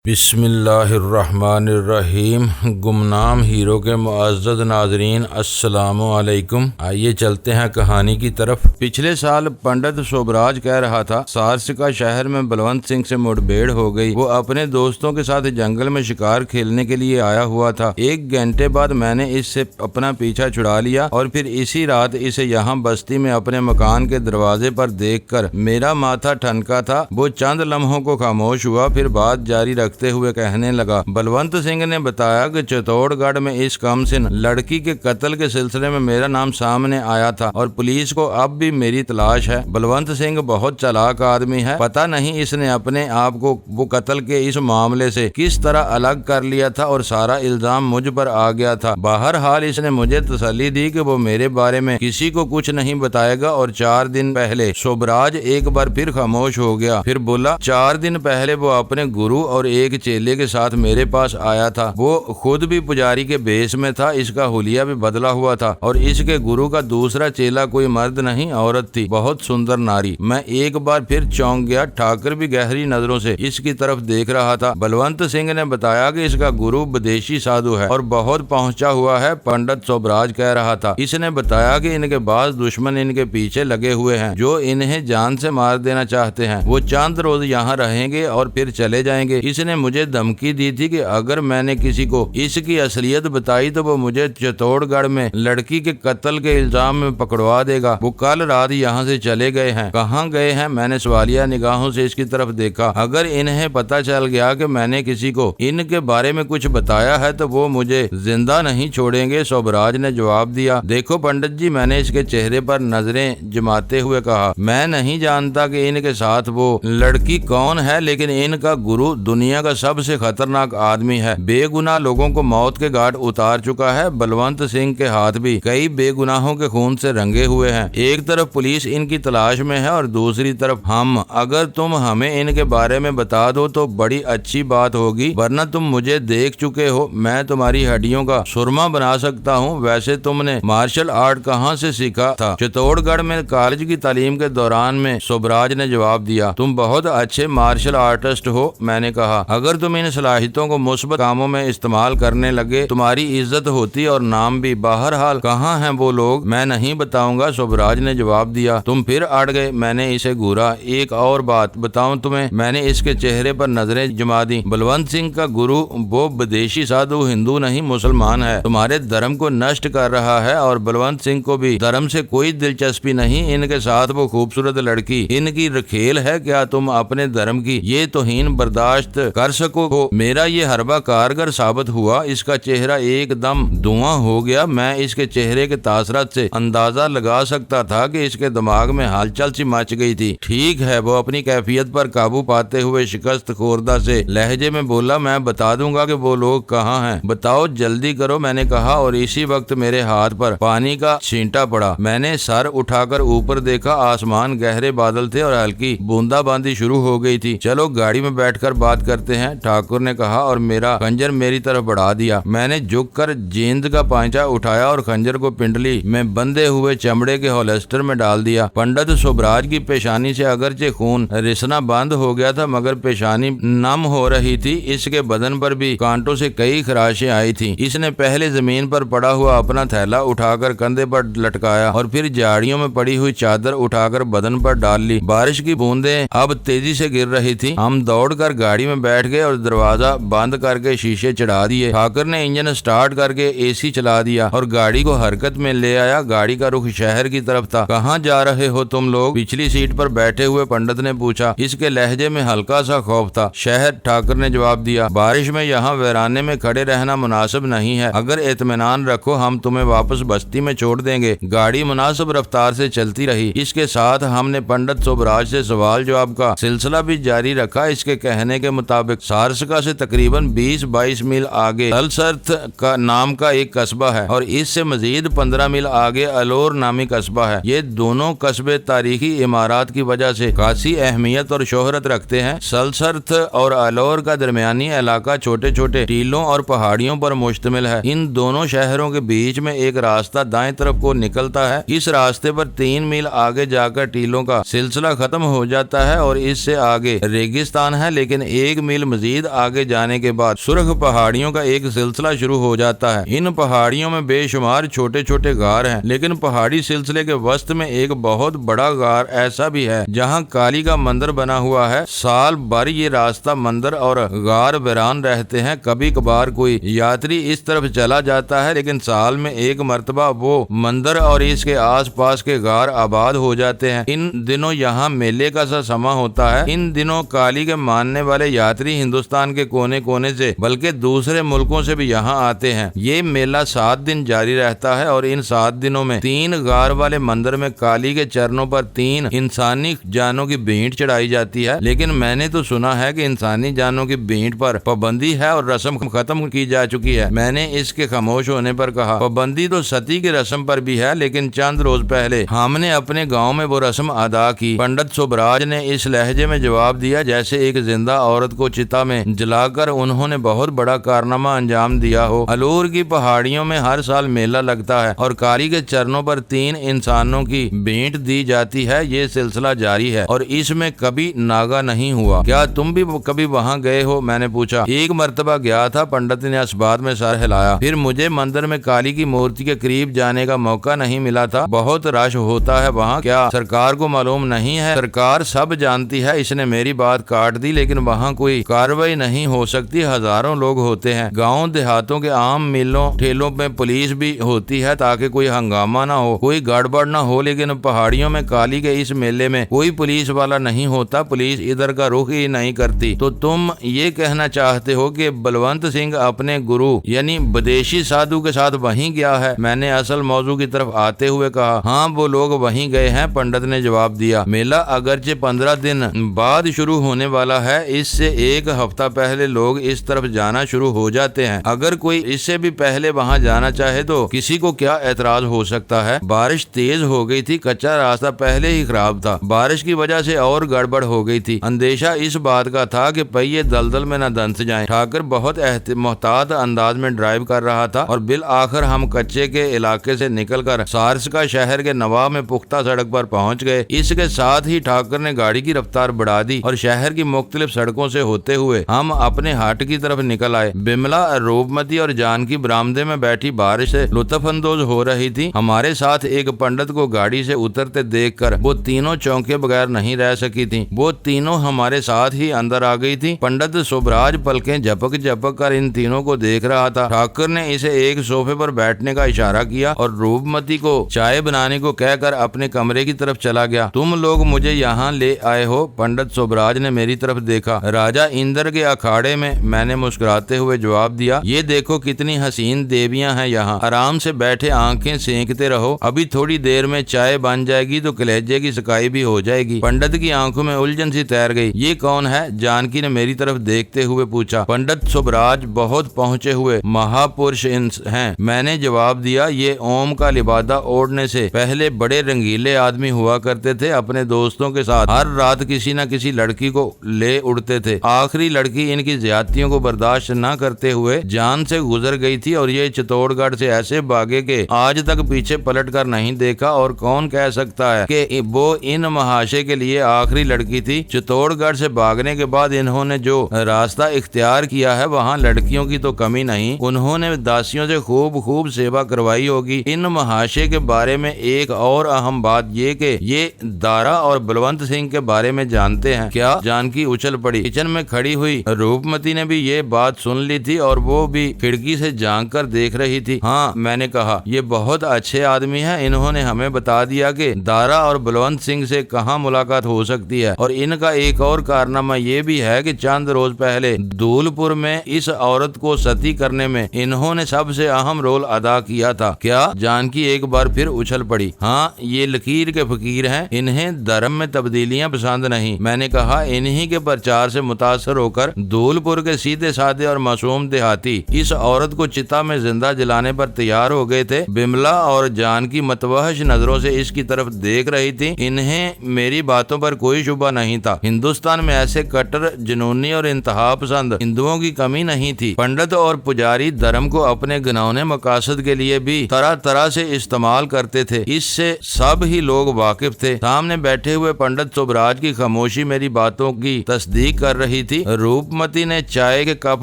बिस्मिल्लाहिर्रहमानिर्रहीम। गुमनाम हीरो के मुअज़्ज़ज़ नाज़रीन, अस्सलामु अलैकुम। आइए चलते हैं कहानी की तरफ। पिछले साल पंडित सोबराज कह रहा था, सारसिका शहर में बलवंत सिंह से मुठभेड़ हो गई। वो अपने दोस्तों के साथ जंगल में शिकार खेलने के लिए आया हुआ था। 1 घंटे बाद मैंने इससे अपना पीछा छुड़ा लिया और फिर इसी रात इसे यहाँ बस्ती में अपने मकान के दरवाजे पर देखकर मेरा माथा ठनका था। वो चंद लम्हों को खामोश हुआ, फिर बात जारी रखते हुए कहने लगा, बलवंत सिंह ने बताया कि चित्तौड़गढ़ में इस कमसिन लड़की के कत्ल के सिलसिले में मेरा नाम सामने आया था और पुलिस को अब भी मेरी तलाश है। बलवंत सिंह बहुत चालाक आदमी है। पता नहीं इसने अपने आप को वो कत्ल के इस मामले से किस तरह अलग कर लिया था और सारा इल्जाम मुझ पर आ गया था। बहरहाल इसने मुझे तसल्ली दी कि वो मेरे बारे में किसी को कुछ नहीं बताएगा। और 4 दिन पहले सोबराज एक बार फिर खामोश हो गया। फिर बोला, 4 दिन पहले वो अपने गुरु और एक चेले के साथ मेरे पास आया था। वो खुद भी पुजारी के भेष में था। इसका हुलिया भी बदला हुआ था और इसके गुरु का दूसरा चेला कोई मर्द नहीं औरत थी, बहुत सुंदर नारी। मैं एक बार फिर चौंक गया। ठाकर भी गहरी नजरों से इसकी तरफ देख रहा था। बलवंत सिंह ने बताया कि इसका गुरु विदेशी साधु है और बहुत पहुंचा हुआ है। पंडित सोबराज कह रहा था, इसने बताया कि इनके बाज दुश्मन इनके पीछे लगे हुए हैं जो इन्हें जान से मार देना चाहते हैं। वो चंद रोज यहाँ रहेंगे और फिर चले जाएंगे। इसने मुझे धमकी दी थी कि अगर मैंने किसी को इसकी असलियत बताई तो वो मुझे चित्तौड़गढ़ में लड़की के कत्ल के इल्जाम में पकड़वा देगा। वो कल रात यहाँ से चले गए हैं। कहाँ गए हैं? मैंने सवालिया निगाहों से इसकी तरफ देखा। अगर इन्हें पता चल गया कि मैंने किसी को इनके बारे में कुछ बताया है तो वो मुझे जिंदा नहीं छोड़ेंगे। सोबराज ने जवाब दिया, देखो पंडित जी, मैंने इसके चेहरे पर नजरें जमाते हुए कहा, मैं नहीं जानता कि इनके साथ वो लड़की कौन है, लेकिन इनका गुरु दुनिया का सबसे खतरनाक आदमी है। बेगुनाह लोगों को मौत के घाट उतार चुका है। बलवंत सिंह के हाथ भी कई बेगुनाहों के खून से रंगे हुए हैं। एक तरफ पुलिस इनकी तलाश में है और दूसरी तरफ हम। अगर तुम हमें इनके बारे में बता दो तो बड़ी अच्छी बात होगी, वरना तुम मुझे देख चुके हो। मैं तुम्हारी हड्डियों का सुरमा बना सकता हूँ। वैसे तुमने मार्शल आर्ट कहाँ से सीखा था? चित्तौड़गढ़ में कॉलेज की तालीम के दौरान में, सोबराज ने जवाब दिया। तुम बहुत अच्छे मार्शल आर्टिस्ट हो। मैंने कहा, अगर तुम इन सलाहियतों को मुस्बत कामों में इस्तेमाल करने लगे तुम्हारी इज्जत होती और नाम भी। बहरहाल कहाँ हैं वो लोग? मैं नहीं बताऊंगा, सोबराज ने जवाब दिया। तुम फिर अड़ गए। मैंने इसे घूरा। एक और बात बताऊं तुम्हें? मैंने इसके चेहरे पर नजरें जमा दी। बलवंत सिंह का गुरु वो विदेशी साधु हिंदू नहीं मुसलमान है, तुम्हारे धर्म को नष्ट कर रहा है और बलवंत सिंह को भी धर्म से कोई दिलचस्पी नहीं। इनके साथ वो खूबसूरत लड़की इनकी रखेल है। क्या तुम अपने धर्म की ये तौहीन बर्दाश्त कर सको हो? मेरा ये हरबा कारगर साबित हुआ। इसका चेहरा एकदम धुआं हो गया। मैं इसके चेहरे के तासरात से अंदाजा लगा सकता था कि इसके दिमाग में हलचल सी मच गई थी। ठीक है, वो अपनी कैफियत पर काबू पाते हुए शिकस्त खोरदा से लहजे में बोला, मैं बता दूंगा कि वो लोग कहाँ हैं। बताओ, जल्दी करो, मैंने कहा। और इसी वक्त मेरे हाथ पर पानी का छींटा पड़ा। मैंने सर उठाकर ऊपर देखा। आसमान गहरे बादल थे और हल्की बूंदाबांदी शुरू हो गई थी। चलो गाड़ी में बैठकर बात करते हैं, ठाकुर ने कहा और मेरा खंजर मेरी तरफ बढ़ा दिया। मैंने झुककर जींद का पांचा उठाया और खंजर को पिंडली में बंधे हुए चमड़े के होल्स्टर में डाल दिया। पंडित सोबराज की पेशानी से अगरचे खून रिसना बंद हो गया था, मगर पेशानी नम हो रही थी। इसके बदन पर भी कांटों से कई खराशें आई थी। इसने पहले जमीन पर पड़ा हुआ अपना थैला उठाकर कंधे पर लटकाया और फिर झाड़ियों में पड़ी हुई चादर उठाकर बदन पर डाल ली। बारिश की बूंदें अब तेजी से गिर रही थी। हम दौड़कर गाड़ी में बैठ गए और दरवाजा बंद करके शीशे चढ़ा दिए। ठाकर ने इंजन स्टार्ट करके एसी चला दिया और गाड़ी को हरकत में ले आया। गाड़ी का रुख शहर की तरफ था। कहाँ जा रहे हो तुम लोग? पिछली सीट पर बैठे हुए पंडित ने पूछा। इसके लहजे में हल्का सा खौफ था। शहर, ठाकर ने जवाब दिया। बारिश में यहाँ वीराने में खड़े रहना मुनासिब नहीं है। अगर इत्मीनान रखो हम तुम्हें वापस बस्ती में छोड़ देंगे। गाड़ी मुनासिब रफ्तार से चलती रही। इसके साथ हमने पंडित सोबराज से सवाल जवाब का सिलसिला भी जारी रखा। इसके कहने के मुताबिक सारसिका से तकरीबन 20-22 मील आगे अलसर्थ का नाम का एक कस्बा है और इससे मजीद 15 मील आगे अलोर नामी कस्बा है। ये दोनों कस्बे तारीखी इमारत की वजह से खासी अहमियत और शोहरत रखते हैं। सलसर्थ और अलोर का दरमियानी इलाका छोटे छोटे टीलों और पहाड़ियों पर मुश्तमिल है। इन दोनों शहरों के बीच में एक रास्ता दाएं तरफ को निकलता है। इस रास्ते पर 3 मील आगे जाकर टीलों का सिलसिला खत्म हो जाता है और इससे आगे रेगिस्तान है, लेकिन 1 मील मजीद आगे जाने के बाद सुर्ख पहाड़ियों का एक सिलसिला शुरू हो जाता है। इन पहाड़ियों में बेशुमार छोटे छोटे गार हैं, लेकिन पहाड़ी सिलसिले के वस्त में एक बहुत बड़ा गार ऐसा भी है जहाँ काली का मंदिर बना हुआ है। साल भर ये रास्ता मंदिर और गार वीरान रहते हैं। कभी कभार कोई यात्री इस तरफ चला जाता है, लेकिन साल में एक मर्तबा वो मंदिर और इसके आसपास के गार आबाद हो जाते हैं। इन दिनों यहाँ मेले का सा समा होता है। इन दिनों काली के मानने वाले यात्री हिंदुस्तान के कोने कोने से बल्कि दूसरे मुल्कों से भी यहाँ आते हैं। ये मेला 7 दिन जारी रहता है और इन 7 दिनों में 3 गार वाले मंदिर में काली के चरणों पर 3 इंसानी जानों की भेंट चढ़ाई जाती है। लेकिन मैंने तो सुना है कि इंसानी जानों की भेंट पर पाबंदी है और रस्म खत्म की जा चुकी है। मैंने इसके खामोश होने पर कहा, पाबंदी तो सती की रस्म पर भी है, लेकिन चंद रोज पहले हमने अपने गांव में वो रस्म अदा की। पंडित सुबराज ने इस लहजे में जवाब दिया जैसे एक जिंदा औरत को चिता में जलाकर उन्होंने बहुत बड़ा कारनामा अंजाम दिया हो। अलूर की पहाड़ियों में हर साल मेला लगता है और काली के चरणों पर 3 इंसानों की भेंट दी जाती है। ये सिलसिला जारी है और इसमें कभी नागा नहीं हुआ। क्या तुम भी कभी वहाँ गए हो? मैंने पूछा। एक मर्तबा गया था, पंडित ने इस बात में सर हिलाया। फिर मुझे मंदिर में काली की मूर्ति के करीब जाने का मौका नहीं मिला था। बहुत रश होता है वहाँ। क्या सरकार को मालूम नहीं है? सरकार सब जानती है। इसने मेरी बात काट दी। लेकिन वहाँ कोई कार्रवाई नहीं हो सकती, हजारों लोग होते हैं। गाँव देहातों के आम मेलों ठेलों में पुलिस भी होती है ताकि कोई हंगामा ना हो, कोई गड़बड़ ना हो। लेकिन पहाड़ियों में काली के इस मेले में कोई पुलिस वाला नहीं होता। पुलिस इधर का रुख ही नहीं करती। तो तुम ये कहना चाहते हो कि बलवंत सिंह अपने गुरु यानी विदेशी साधु के साथ वहीं गया है? मैंने असल मौजू की तरफ आते हुए कहा। हाँ, वो लोग वहीं गए हैं, पंडित ने जवाब दिया। मेला अगरचे 15 दिन बाद शुरू होने वाला है, इससे एक हफ्ता पहले लोग इस तरफ जाना शुरू हो जाते हैं। अगर कोई इससे भी पहले वहां जाना चाहे तो किसी को क्या एतराज हो सकता है? बारिश तेज हो गई थी, कच्चा रास्ता पहले ही खराब था। बारिश की वजह से और गड़बड़ हो गई थी। अंदेशा इस बात का था कि पहिए दलदल में न दंस जाएं। ठाकर बहुत मोहतात अंदाज में ड्राइव कर रहा था और बिल आखिर हम कच्चे के इलाके से निकलकर सारस्का शहर के नवाब में पुख्ता सड़क पर पहुंच गए। इसके साथ ही ठाकर ने गाड़ी की रफ्तार बढ़ा दी और शहर की मुख्तलिफ सड़कों से होते हुए हम अपने हाट की तरफ निकल आए। बिमला, रूपमती और जानकी बरामदे में बैठी बारिश से लुत्फअंदोज हो रही थी। हमारे साथ एक पंडित को गाड़ी से उतरते देखकर वो तीनों चौंके बगैर नहीं रह सकी थी। वो तीनों हमारे साथ ही अंदर आ गई थी। पंडित सुबराज पलकें झपक झपक कर इन तीनों को देख रहा था। ठाकुर ने इसे एक सोफे पर बैठने का इशारा किया और रूपमती को चाय बनाने को कहकर अपने कमरे की तरफ चला गया। तुम लोग मुझे यहाँ ले आए हो? पंडित सुबराज ने मेरी तरफ देखा। राजा इंद्र के अखाड़े में, मैंने मुस्कुराते हुए जवाब दिया। ये देखो कितनी हसीन देवियां हैं यहाँ। आराम से बैठे आंखें सेंकते रहो, अभी थोड़ी देर में चाय बन जाएगी तो कलेजे की सकाई भी हो जाएगी। पंडित की आंखों में उलझन सी तैर गई। ये कौन है? जानकी ने मेरी तरफ देखते हुए पूछा। पंडित सुबराज बहुत पहुँचे हुए महापुरुष हैं, मैंने जवाब दिया। ये ओम का लिबादा ओढ़ने से पहले बड़े रंगीले आदमी हुआ करते थे। अपने दोस्तों के साथ हर रात किसी न किसी लड़की को ले उड़ते थे। आखिरी लड़की इनकी ज्यादतियों को बर्दाश्त न करते हुए जान से गुजर गई थी और ये चित्तौड़गढ़ से ऐसे भागे के आज तक पीछे पलट कर नहीं देखा। और कौन कह सकता है कि वो इन महाशय के लिए आखिरी लड़की थी? चित्तौड़गढ़ से भागने के बाद इन्होंने जो रास्ता इख्तियार किया है वहाँ लड़कियों की तो कमी नहीं। उन्होंने दासियों से खूब सेवा करवाई होगी। इन महाशय के बारे में एक और अहम बात ये कि ये दारा और बलवंत सिंह के बारे में जानते हैं क्या? जानकी उछल पड़ी। किचन में खड़ी हुई रूपमती ने भी ये बात सुन ली थी और वो भी खिड़की से झांक कर देख रही थी। हाँ, मैंने कहा, ये बहुत अच्छे आदमी हैं। इन्होंने हमें बता दिया कि दारा और बलवंत सिंह से कहाँ मुलाकात हो सकती है। और इनका एक और कारनामा ये भी है कि चंद रोज पहले धूलपुर में इस औरत को सती करने में इन्होंने सबसे अहम रोल अदा किया था। क्या? जानकी एक बार फिर उछल पड़ी। हाँ, ये लकीर के फकीर हैं, इन्हें धर्म में तब्दीलियां पसंद नहीं। मैंने कहा, इन्हीं के प्रचार से मुतासर होकर धूलपुर के सीधे साधे और मासूम देहाती इस औरत को चिता में जिंदा जलाने पर तैयार हो गए थे। बिमला और जानकी मतवहश नजरों से इसकी तरफ देख रही थी। इन्हें मेरी बातों पर कोई शुबा नहीं था। हिंदुस्तान में ऐसे कट्टर, जुनूनी और इंतहा पसंद हिंदुओं की कमी नहीं थी। पंडित और पुजारी धर्म को अपने घिनौने मकासद के लिए भी तरह तरह से इस्तेमाल करते थे। इससे सब ही लोग वाकिफ थे। सामने बैठे हुए पंडित सुबराज की खामोशी मेरी बातों की तस्दीक कर रही दी थी। रूपमती ने चाय के कप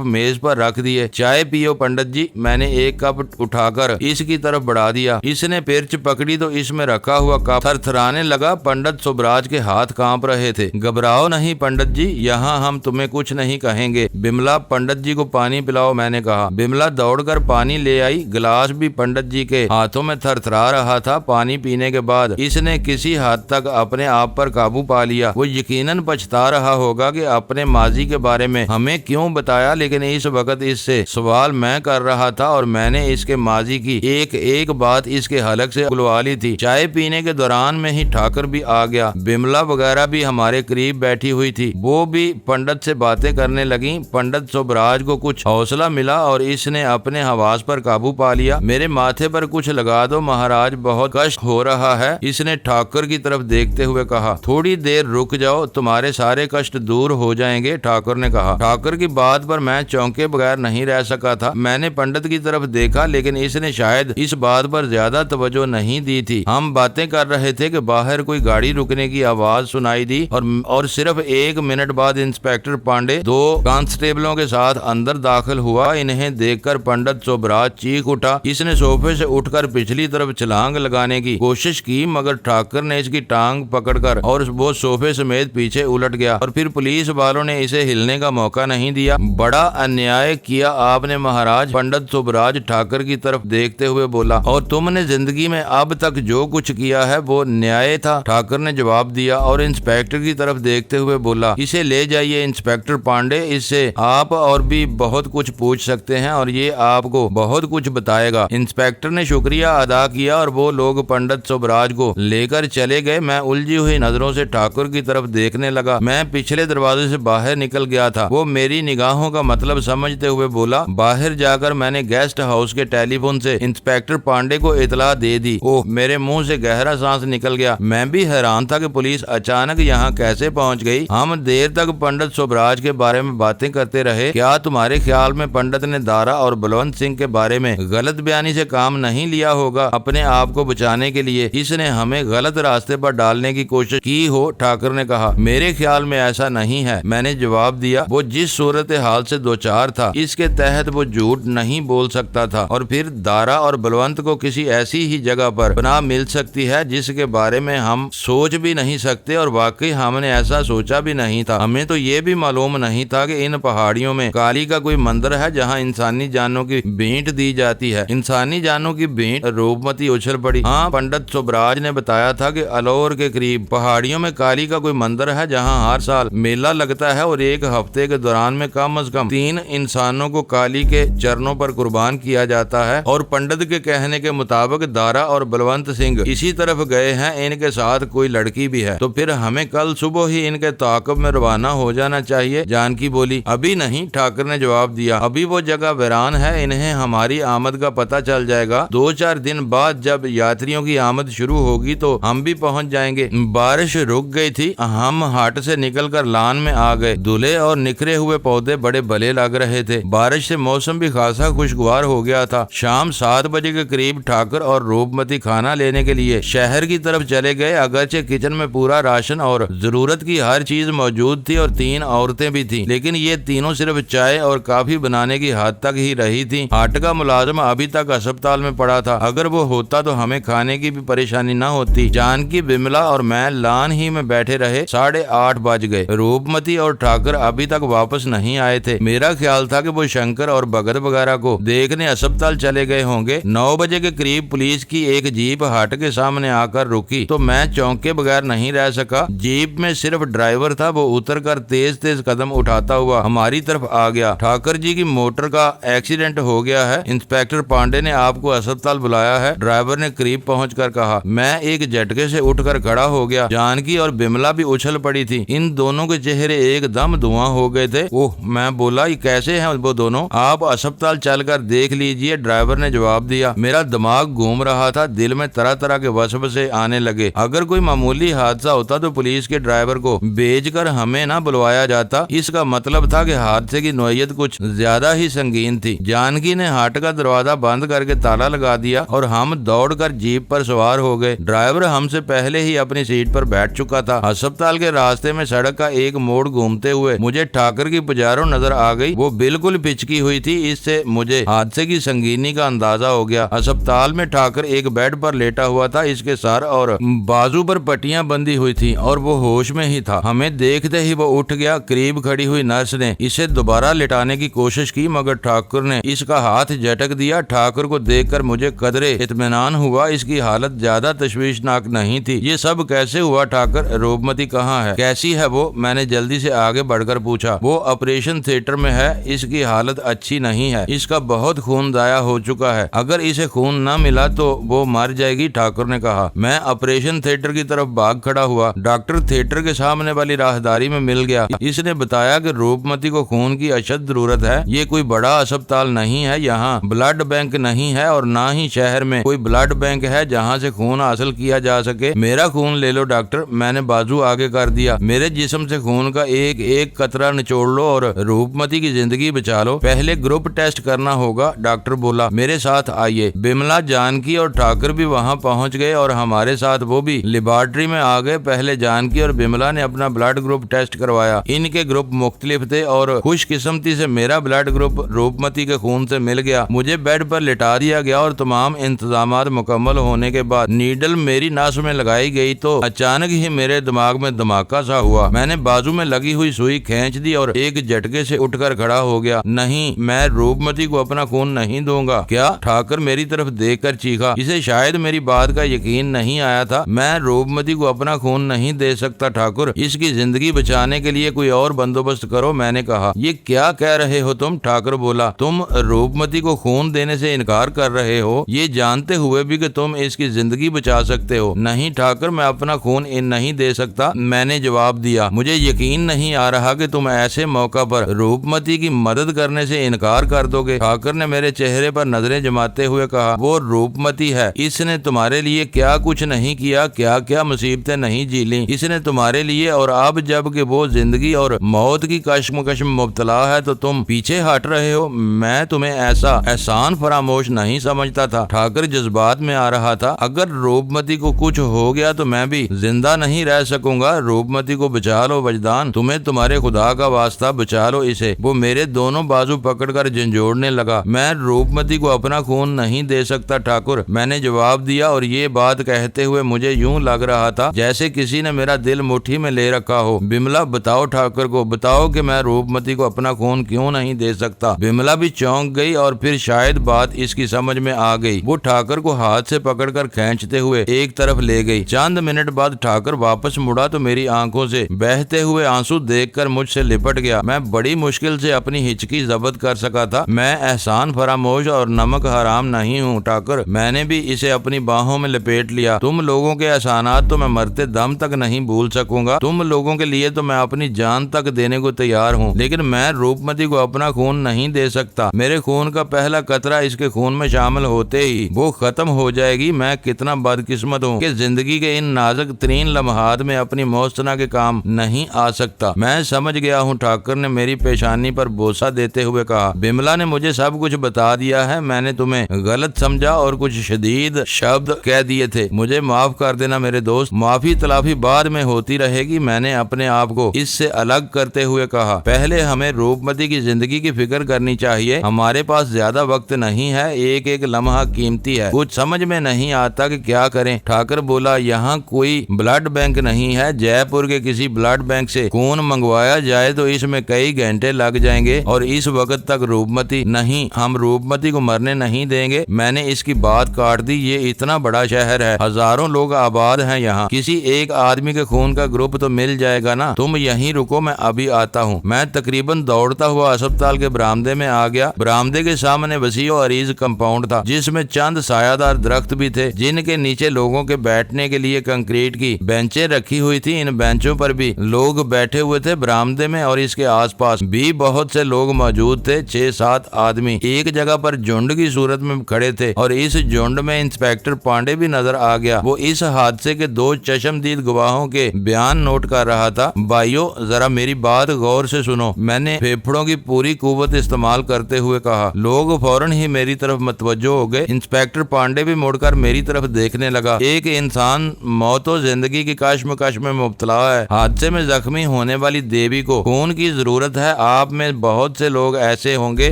मेज पर रख दिए। चाय पियो पंडित जी। मैंने एक कप उठाकर इसकी तरफ बढ़ा दिया। इसने पिर्च पकड़ी तो इसमें रखा हुआ कप थरथराने लगा। पंडित सुबराज के हाथ कांप रहे थे। घबराओ नहीं पंडित जी, यहाँ हम तुम्हें कुछ नहीं कहेंगे। बिमला, पंडित जी को पानी पिलाओ, मैंने कहा। बिमला दौड़कर पानी ले आई। गिलास भी पंडित जी के हाथों में थरथरा रहा था। पानी पीने के बाद इसने किसी हद तक अपने आप पर काबू पा लिया। वो यकीनन पछता रहा होगा कि अपने माजी के बारे में हमें क्यों बताया, लेकिन इस वक्त इससे सवाल मैं कर रहा था और मैंने इसके माजी की एक एक बात इसके हलक से उगलवा ली थी। चाय पीने के दौरान में ही ठाकर भी आ गया। बिमला वगैरह भी हमारे करीब बैठी हुई थी। वो भी पंडित से बातें करने लगी। पंडित सुबराज को कुछ हौसला मिला और इसने अपने हवास पर काबू पा लिया। मेरे माथे पर कुछ लगा दो महाराज, बहुत कष्ट हो रहा है, इसने ठाकुर की तरफ देखते हुए कहा। थोड़ी देर रुक जाओ, तुम्हारे सारे कष्ट दूर हो जाएंगे, ठाकुर ने कहा। ठाकुर की बात पर मैं चौंके बगैर नहीं रह सका था। मैंने पंडित की तरफ देखा, लेकिन इसने शायद इस बात पर ज्यादा तवज्जो नहीं दी थी। हम बातें कर रहे थे कि बाहर कोई गाड़ी रुकने की आवाज सुनाई दी और सिर्फ 1 मिनट बाद इंस्पेक्टर पांडे 2 कांस्टेबलों के साथ अंदर दाखिल हुआ। इन्हें देखकर पंडित सुबराज चीख उठा। इसने सोफे से उठकर पिछली तरफ छलांग लगाने की कोशिश की, मगर ठाकुर ने इसकी टांग पकड़कर और वो सोफे समेत पीछे उलट गया और फिर पुलिस वालों ने इसे हिलने का मौका नहीं दिया। बड़ा अन्याय किया आपने महाराज, पंडित सुबराज ठाकुर की तरफ देखते हुए बोला। और तुमने जिंदगी में अब तक जो कुछ किया है वो न्याय था, ठाकुर ने जवाब दिया और इंस्पेक्टर की तरफ देखते हुए बोला। इसे ले जाइए इंस्पेक्टर पांडे, इससे आप और भी बहुत कुछ पूछ सकते हैं और ये आपको बहुत कुछ बताएगा। इंस्पेक्टर ने शुक्रिया अदा किया और वो लोग पंडित सुबराज को लेकर चले गए। मैं उलझी हुई नजरों से ठाकुर की तरफ देखने लगा। मैं पिछले दरवाजे से बाहर निकल गया था। वो मेरी निगाहों का मतलब समझते हुए बोला। बाहर जाकर मैंने गेस्ट हाउस के टेलीफोन से इंस्पेक्टर पांडे को इतला दे दी। ओह, मेरे मुंह से गहरा सांस निकल गया। मैं भी हैरान था कि पुलिस अचानक यहाँ कैसे पहुँच गई। हम देर तक पंडित सुबराज के बारे में बातें करते रहे। क्या तुम्हारे ख्याल में पंडित ने दारा और बलवंत सिंह के बारे में गलत बयानी से काम नहीं लिया होगा? अपने आप को बचाने के लिए इसने हमें गलत रास्ते पर डालने की कोशिश की हो, ठाकुर ने कहा। मेरे ख्याल में ऐसा नहीं है, मैंने जवाब दिया। वो जिस सूरत हाल से दो चार था, इसके तहत वो झूठ नहीं बोल सकता था। और फिर दारा और बलवंत को किसी ऐसी ही जगह पर पनाह मिल सकती है जिसके बारे में हम सोच भी नहीं सकते, और वाकई हमने ऐसा सोचा भी नहीं था। हमें तो ये भी मालूम नहीं था कि इन पहाड़ियों में काली का कोई मंदिर है जहाँ इंसानी जानों की भेंट दी जाती है। इंसानी जानों की भेंट? रूपमती उछल पड़ी। हाँ, पंडित सुबराज ने बताया था कि अलौर के करीब पहाड़ियों में काली का कोई मंदिर है जहाँ हर साल मेला लगता है और 1 हफ्ते के दौरान में कम से कम 3 इंसानों को काली के चरणों पर कुर्बान किया जाता है। और पंडित के कहने के मुताबिक दारा और बलवंत सिंह इसी तरफ गए हैं। इनके साथ कोई लड़की भी है। तो फिर हमें कल सुबह ही इनके ताक़ुब में रवाना हो जाना चाहिए, जानकी बोली। अभी नहीं, ठाकुर ने जवाब दिया। अभी वो जगह वीरान है। इन्हें हमारी आमद का पता चल जाएगा। 2-4 दिन बाद जब यात्रियों की आमद शुरू होगी तो हम भी पहुंच जाएंगे। बारिश रुक गई थी। हम हाट से निकलकर लान में आ गए। धुले और निखरे हुए पौधे बड़े भले लग रहे थे। बारिश से मौसम भी खासा खुशगवार हो गया था। शाम 7 बजे के करीब ठाकुर और रूपमती खाना लेने के लिए शहर की तरफ चले गए। अगरचे किचन में पूरा राशन और जरूरत की हर चीज मौजूद थी और 3 औरतें भी थी, लेकिन ये तीनों सिर्फ चाय और काफी बनाने की हद तक ही रही थी। हाट का मुलाजिम अभी तक अस्पताल में पड़ा था। अगर वो होता तो हमें खाने की भी परेशानी न होती। जानकी, बिमला और मैं लान ही में बैठे रहे। 8:30 बज गए। रूपमती और ठाकुर अभी तक वापस नहीं आए थे। मेरा ख्याल था कि वो शंकर और भगत वगैरह को देखने अस्पताल चले गए होंगे। 9 बजे के करीब पुलिस की एक जीप हाट के सामने आकर रुकी तो मैं चौंके बगैर नहीं रह सका। जीप में सिर्फ ड्राइवर था। वो उतरकर तेज तेज कदम उठाता हुआ हमारी तरफ आ गया। ठाकुर जी की मोटर का एक्सीडेंट हो गया है। इंस्पेक्टर पांडे ने आपको अस्पताल बुलाया है, ड्राइवर ने करीब पहुंचकर कहा। मैं एक झटके से उठकर खड़ा हो गया। जानकी और बिमला भी उछल पड़ी थी। इन दोनों के चेहरे एकदम धुआं हो गए थे। ओह, मैं बोला, ये कैसे हैं वो दोनों? आप अस्पताल चलकर देख लीजिए, ड्राइवर ने जवाब दिया। मेरा दिमाग घूम रहा था। दिल में तरह तरह के वसवसे आने लगे। अगर कोई मामूली हादसा होता तो पुलिस के ड्राइवर को भेजकर हमें ना बुलवाया जाता। इसका मतलब था कि हादसे की नौयत कुछ ज्यादा ही संगीन थी। जानकी ने हाट का दरवाजा बंद करके ताला लगा दिया और हम दौड़कर जीप पर सवार हो गए। ड्राइवर हमसे पहले ही अपनी सीट पर बैठ चुका था। अस्पताल के रास्ते में सड़क का एक मोड़ घूमते चलते हुए मुझे ठाकर की पुजारो नजर आ गई। वो बिल्कुल पिचकी हुई थी। इससे मुझे हादसे की संगीनी का अंदाजा हो गया। अस्पताल में ठाकर एक बेड पर लेटा हुआ था। इसके सर और बाजू पर पट्टियां बंधी हुई थी और वो होश में ही था। हमें देखते ही वो उठ गया। करीब खड़ी हुई नर्स ने इसे दोबारा लेटाने की कोशिश की, मगर ठाकुर ने इसका हाथ झटक दिया। ठाकुर को देखकर मुझे कदरे इत्मीनान हुआ। इसकी हालत ज्यादा तशवीशनाक नहीं थी। ये सब कैसे हुआ ठाकुर? रूपमती कहाँ है? कैसी है वो? मैंने जल्दी से आगे बढ़कर पूछा। वो ऑपरेशन थिएटर में है। इसकी हालत अच्छी नहीं है। इसका बहुत खून जाया हो चुका है। अगर इसे खून न मिला तो वो मर जाएगी, ठाकुर ने कहा। मैं ऑपरेशन थिएटर की तरफ भाग खड़ा हुआ। डॉक्टर थिएटर के सामने वाली राहदारी में मिल गया। इसने बताया कि रूपमती को खून की अशद जरूरत है। ये कोई बड़ा अस्पताल नहीं है। यहाँ ब्लड बैंक नहीं है और ना ही शहर में कोई ब्लड बैंक है जहाँ से खून हासिल किया जा सके। मेरा खून ले लो डॉक्टर। मैंने बाजू आगे कर दिया। मेरे जिस्म से खून का एक एक कतरा निचोड़ लो और रूपमती की जिंदगी बचा लो। पहले ग्रुप टेस्ट करना होगा, डॉक्टर बोला। मेरे साथ आइए। बिमला, जानकी और ठाकुर भी वहाँ पहुँच गए और हमारे साथ वो भी लेबोरेटरी में आ गए। पहले जानकी और बिमला ने अपना ब्लड ग्रुप टेस्ट करवाया। इनके ग्रुप मुख्तलिफ थे और खुशकिस्मती से मेरा ब्लड ग्रुप रूपमती के खून से मिल गया। मुझे बेड पर लिटा दिया गया और तमाम इंतजामात मुकम्मल होने के बाद नीडल मेरी नास में लगाई गई तो अचानक ही मेरे दिमाग में धमाका सा हुआ। मैंने बाजू में लगी हुई सुई खींच दी और एक झटके से उठकर खड़ा हो गया। नहीं, मैं रूपमती को अपना खून नहीं दूंगा। क्या? ठाकुर मेरी तरफ देखकर चीखा। इसे शायद मेरी बात का यकीन नहीं आया था। मैं रूपमती को अपना खून नहीं दे सकता ठाकुर। इसकी जिंदगी बचाने के लिए कोई और बंदोबस्त करो, मैंने कहा। ये क्या कह रहे हो तुम? ठाकुर बोला। तुम रूपमती को खून देने से इनकार कर रहे हो, ये जानते हुए भी कि तुम इसकी जिंदगी बचा सकते हो। नहीं ठाकुर, मैं अपना खून नहीं दे सकता, मैंने जवाब दिया। मुझे यकीन नहीं आ रहा कि तुम ऐसे मौका पर रूपमती की मदद करने से इनकार कर दोगे। ठाकुर ने मेरे चेहरे पर नजरें जमाते हुए कहा। वो रूपमती है। इसने तुम्हारे लिए क्या कुछ नहीं किया, क्या क्या मुसीबतें नहीं झेली इसने तुम्हारे लिए। और अब जब कि वो जिंदगी और मौत की कश्मकश में मुब्तला है तो तुम पीछे हट रहे हो। मैं तुम्हें ऐसा एहसान फरामोश नहीं समझता था। ठाकुर जज्बात में आ रहा था। अगर रूपमती को कुछ हो गया तो मैं भी जिंदा नहीं रह सकूंगा। रूपमती को बचा लो वजदान, तुम्हें तुम्हारे खुदा का वास्ता बचा लो इसे। वो मेरे दोनों बाजू पकड़कर झंझोड़ने लगा। मैं रूपमती को अपना खून नहीं दे सकता ठाकुर, मैंने जवाब दिया। और ये बात कहते हुए मुझे यूं लग रहा था जैसे किसी ने मेरा दिल मुट्ठी में ले रखा हो। बिमला, बताओ ठाकुर को, बताओ कि मैं रूपमती को अपना खून क्यों नहीं दे सकता। बिमला भी चौंक गई और फिर शायद बात इसकी समझ में आ गई। वो ठाकुर को हाथ से पकड़कर खींचते हुए एक तरफ ले गई। चंद मिनट बाद ठाकुर वापस मुड़ा तो मेरी आंखों से बहते हुए आंसू देखकर मुझसे लिपट गया। मैं बड़ी मुश्किल से अपनी हिचकी जब्त कर सका था। मैं एहसान फरामोश और नमक हराम नहीं हूँ ठाकुर। मैंने भी इसे अपनी बाहों में लपेट लिया। तुम लोगों के एहसानात तो मैं मरते दम तक नहीं भूल सकूंगा। तुम लोगों के लिए तो मैं अपनी जान तक देने को तैयार हूँ, लेकिन मैं रूपमती को अपना खून नहीं दे सकता। मेरे खून का पहला कतरा इसके खून में शामिल होते ही वो खत्म हो जाएगी। मैं कितना बदकिस्मत हूँ कि जिंदगी के इन नाजुक तरीन लम्हात में अपनी मौसना के काम नहीं आ सकता। मैं समझ गया हूँ, ठाकुर ने मेरी पेशानी पर बोसा देते हुए कहा। बिमला ने मुझे सब कुछ बता दिया है। मैंने तुम्हें गलत समझा और कुछ शदीद शब्द कह दिए थे। मुझे माफ कर देना मेरे दोस्त, माफी तलाफी बाद में होती रहेगी, मैंने अपने आप को इससे अलग करते हुए कहा। पहले हमें रूपमती की जिंदगी की फिक्र करनी चाहिए। हमारे पास ज्यादा वक्त नहीं है, एक एक लम्हा कीमती है। कुछ समझ में नहीं आता कि क्या करें। ठाकुर बोला, यहाँ कोई ब्लड बैंक नहीं है। जयपुर के किसी ब्लड बैंक से खून मंगवाया जाए तो इसमें कई घंटे लग जाएंगे और इस वक्त तक रूपमती नहीं, हम रूपमती को मरने नहीं देंगे। मैंने इसकी बात काट दी। ये इतना बड़ा शहर है, हजारों लोग आबाद हैं यहाँ, किसी एक आदमी के खून का ग्रुप तो मिल जाएगा ना। तुम यहीं रुको, मैं अभी आता हूँ। मैं तकरीबन दौड़ता हुआ अस्पताल के बरामदे में आ गया। बरामदे के सामने वसी और अरीज कंपाउंड था जिसमें चंद सायादार दरख्त भी थे जिनके नीचे लोगों के बैठने के लिए कंक्रीट की बेंचें रखी हुई थी। इन बेंचों पर भी लोग बैठे हुए थे। बरामदे में और इसके आसपास भी बहुत से लोग मौजूद थे। 6-7 आदमी एक जगह पर झुंड की सूरत में खड़े थे और इस झुंड में इंस्पेक्टर पांडे भी नजर आ गया। वो इस हादसे के 2 चश्मदीद गवाहों के बयान नोट कर रहा था। भाइयों, जरा मेरी बात गौर से सुनो, मैंने फेफड़ों की पूरी कुव्वत इस्तेमाल करते हुए कहा। लोग फौरन ही मेरी तरफ मतवज्जो हो गए। इंस्पेक्टर पांडे भी मुड़कर मेरी तरफ देखने लगा। एक इंसान मौत और जिंदगी की कश्मकश में मुब्तला है। हादसे में जख्मी होने वाली वाली देवी को खून की जरूरत है। आप में बहुत से लोग ऐसे होंगे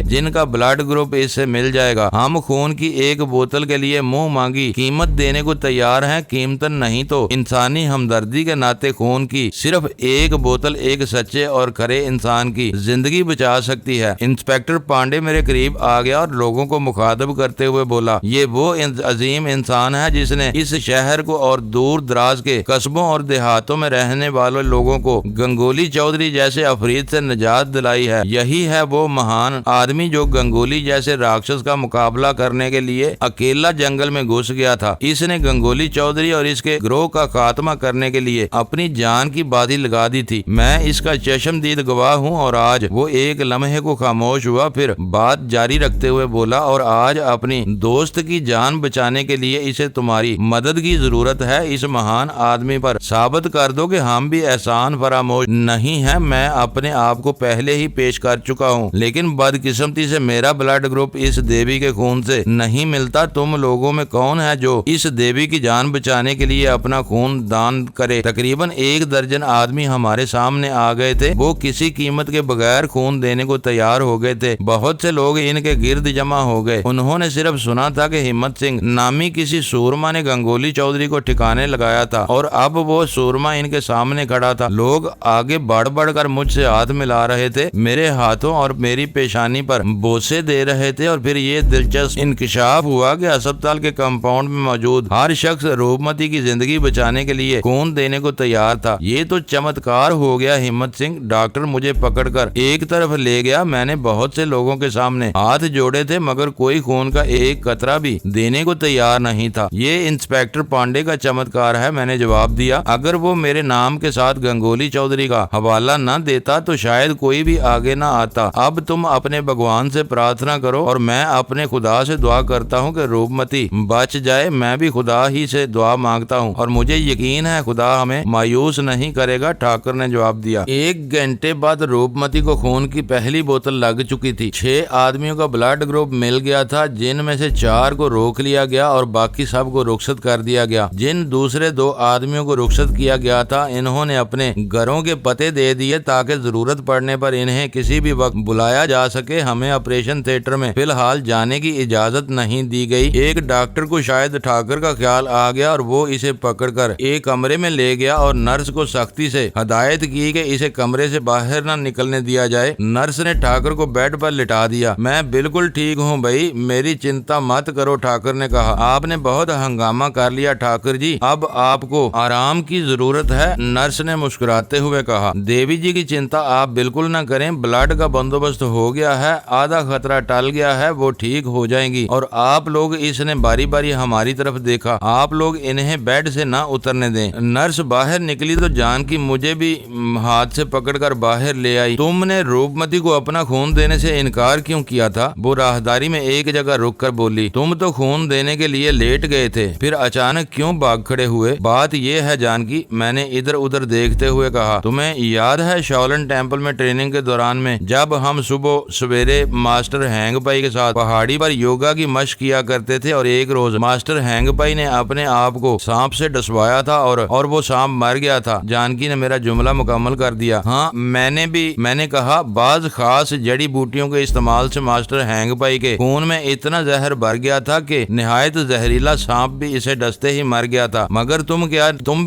जिनका ब्लड ग्रुप इससे मिल जाएगा। हम खून की एक बोतल के लिए मुंह मांगी कीमत देने को तैयार हैं, कीमतन नहीं तो इंसानी हमदर्दी के नाते खून की सिर्फ एक बोतल एक सच्चे और खरे इंसान की जिंदगी बचा सकती है। इंस्पेक्टर पांडे मेरे करीब आ गया और लोगों को मुखातब करते हुए बोला, ये वो अजीम इंसान है जिसने इस शहर को और दूर दराज के कस्बों और देहातों में रहने वाले लोगों को गंगोली चौधरी जैसे अफरीद से निजात दिलाई है। यही है वो महान आदमी जो गंगोली जैसे राक्षस का मुकाबला करने के लिए अकेला जंगल में घुस गया था। इसने गंगोली चौधरी और इसके ग्रोह का खात्मा करने के लिए अपनी जान की बाजी लगा दी थी। मैं इसका चश्मदीद गवाह हूँ। और आज वो एक लम्हे को खामोश हुआ, फिर बात जारी रखते हुए बोला, और आज अपनी दोस्त की जान बचाने के लिए इसे तुम्हारी मदद की जरूरत है। इस महान आदमी पर साबित कर दो कि हम भी एहसान फरामोश नहीं है। मैं अपने आप को पहले ही पेश कर चुका हूँ, लेकिन बदकिस्मती से मेरा ब्लड ग्रुप इस देवी के खून से नहीं मिलता। तुम लोगों में कौन है जो इस देवी की जान बचाने के लिए अपना खून दान करे? तकरीबन 1 दर्जन आदमी हमारे सामने आ गए थे। वो किसी कीमत के बगैर खून देने को तैयार हो गए थे। बहुत से लोग इनके गिर्द जमा हो गए। उन्होंने सिर्फ सुना था कि हिम्मत सिंह नामी किसी सूरमा ने गंगोली चौधरी को ठिकाने लगाया था और अब वो सूरमा इनके सामने खड़ा था। लोग आगे बढ़ बढ़ कर मुझसे हाथ मिला रहे थे, मेरे हाथों और मेरी पेशानी पर बोसे दे रहे थे। और फिर ये दिलचस्प इंकशाफ हुआ कि अस्पताल के कंपाउंड में मौजूद हर शख्स रूपमती की जिंदगी बचाने के लिए खून देने को तैयार था। ये तो चमत्कार हो गया हिम्मत सिंह। डॉक्टर मुझे पकड़कर एक तरफ ले गया। मैंने बहुत से लोगों के सामने हाथ जोड़े थे, मगर कोई खून का एक कतरा भी देने को तैयार नहीं था। ये इंस्पेक्टर पांडे का चमत्कार है, मैंने जवाब दिया। अगर वो मेरे नाम के साथ गंगोली चौधरी का हवाला न देता तो शायद कोई भी आगे न आता। अब तुम अपने भगवान से प्रार्थना करो और मैं अपने खुदा से दुआ करता हूँ कि रूपमती बच जाए। मैं भी खुदा ही से दुआ मांगता हूँ और मुझे यकीन है खुदा हमें मायूस नहीं करेगा, ठाकुर ने जवाब दिया। 1 घंटे बाद रूपमती को खून की पहली बोतल लग चुकी थी। 6 आदमियों का ब्लड ग्रुप मिल गया था, जिनमें से 4 को रोक लिया गया और बाकी सब को रुखसत कर दिया गया। जिन दूसरे 2 आदमियों को रुखसत किया गया था, इन्होंने अपने घरों के पते दे दिए ताकि जरूरत पड़ने पर इन्हें किसी भी वक्त बुलाया जा सके। हमें ऑपरेशन थिएटर में फिलहाल जाने की इजाजत नहीं दी गई। एक डॉक्टर को शायद ठाकुर का ख्याल आ गया और वो इसे पकड़कर एक कमरे में ले गया और नर्स को सख्ती से हदायत की कि इसे कमरे से बाहर न निकलने दिया जाए। नर्स ने ठाकुर को बेड पर लिटा दिया। मैं बिल्कुल ठीक हूँ भाई, मेरी चिंता मत करो, ठाकुर ने कहा। आपने बहुत हंगामा कर लिया ठाकुर जी, अब आपको आराम की जरूरत है, नर्स ने मुस्कुराते हुए कहा। देवी जी की चिंता आप बिल्कुल न करें, ब्लड का बंदोबस्त हो गया है, आधा खतरा टल गया है, वो ठीक हो जाएंगी। और आप लोग, इसने बारी बारी हमारी तरफ देखा, आप लोग इन्हें बेड से ना उतरने दें। नर्स बाहर निकली तो जानकी मुझे भी हाथ से पकड़कर बाहर ले आई। तुमने रूपमती को अपना खून देने से इनकार क्यों किया था? वो राहदारी में एक जगह रुक कर बोली। तुम तो खून देने के लिए लेट गए थे, फिर अचानक क्यों भाग खड़े हुए? बात ये है जानकी, मैंने इधर उधर देखते हुए कहा। तुम्हें याद है शाओलिन टेम्पल में ट्रेनिंग के दौरान में जब हम सुबह सवेरे मास्टर हैंगपाई के साथ पहाड़ी पर योगा की मशक किया करते थे और एक रोज मास्टर हैंगपाई ने अपने आप को सांप से डसवाया था और वो सांप मर गया था। जानकी ने मेरा जुमला मुकम्मल कर दिया। हाँ, मैंने कहा बाज खास जड़ी बूटियों के इस्तेमाल से मास्टर हैंगपाई के खून में इतना जहर भर गया था कि निहायत जहरीला सांप भी इसे डसते ही मर गया था। मगर तुम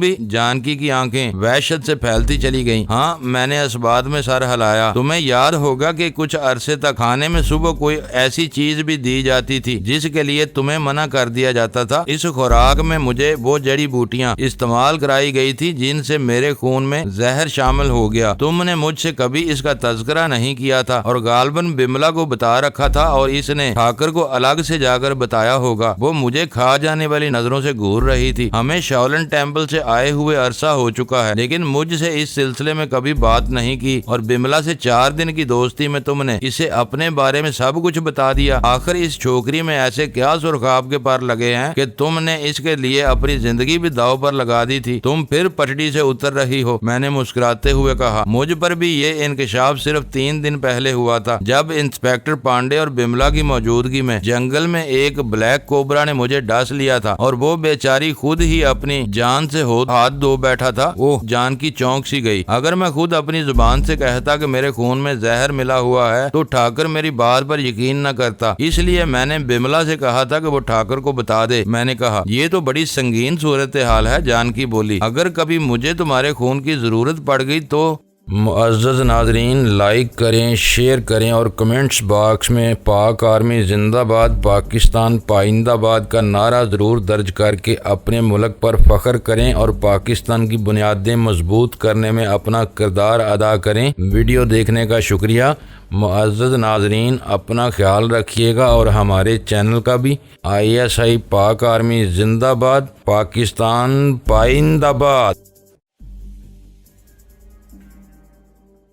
भी? जानकी की आंखें वहशत से फैलती चली गईं। हाँ, मैंने इस बात में सर हिलाया। तुम्हें याद होगा कि कुछ अरसे तक खाने में सुबह कोई ऐसी चीज भी दी जाती थी जिसके लिए तुम्हें मना कर दिया जाता था। इस खुराक में मुझे वो जड़ी बूटियां इस्तेमाल कराई गई थी जिनसे मेरे खून में जहर शामिल हो गया। तुमने मुझसे कभी इसका तज़किरा नहीं किया था और गालबन बिमला को बता रखा था और इसने ठाकुर को अलग से जाकर बताया होगा। वो मुझे खा जाने वाली नजरों से घूर रही थी। हमें शाओलिन टेम्पल से आए हुए अरसा हो चुका है, लेकिन मुझसे इस सिलसिले में कभी बात नहीं की और बिमला से 4 दिन की दोस्ती में तुमने इसे अपने बारे में सब कुछ बता दिया। आखिर इस छोकरी में ऐसे क्या सुरखाब के पर लगे हैं कि तुमने इसके लिए अपनी जिंदगी भी दाव पर लगा दी थी? तुम फिर पटड़ी से उतर रही हो, मैंने मुस्कुराते हुए कहा। मुझ पर भी ये इंकशाफ सिर्फ 3 दिन पहले हुआ था, जब इंस्पेक्टर पांडे और बिमला की मौजूदगी में जंगल में एक ब्लैक कोबरा ने मुझे डस लिया था और वो बेचारी खुद ही अपनी जान से हाथ धो बैठा था। ओह, जानकी चौंक सी गई। अगर मैं खुद अपनी जुबान से कहता कि मेरे खून में जहर मिला हुआ है तो ठाकर मेरी बात पर यकीन न करता। इसलिए मैंने बिमला से कहा था कि वो ठाकर को बता दे। मैंने कहा ये तो बड़ी संगीन सूरत हाल है। जानकी बोली, अगर कभी मुझे तुम्हारे खून की जरूरत पड़ गई तो। मुअज़्ज़ज़ नाज़रीन, लाइक करें, शेयर करें और कमेंट्स बॉक्स में पाक आर्मी जिंदाबाद, पाकिस्तान पाइंदाबाद का नारा ज़रूर दर्ज करके अपने मुल्क पर फ़ख्र करें और पाकिस्तान की बुनियादें मजबूत करने में अपना किरदार अदा करें। वीडियो देखने का शुक्रिया। मुअज़्ज़ज़ नाज़रीन, अपना ख्याल रखिएगा और हमारे चैनल का भी। ISI पाक आर्मी जिंदाबाद, पाकिस्तान पाइंदाबाद।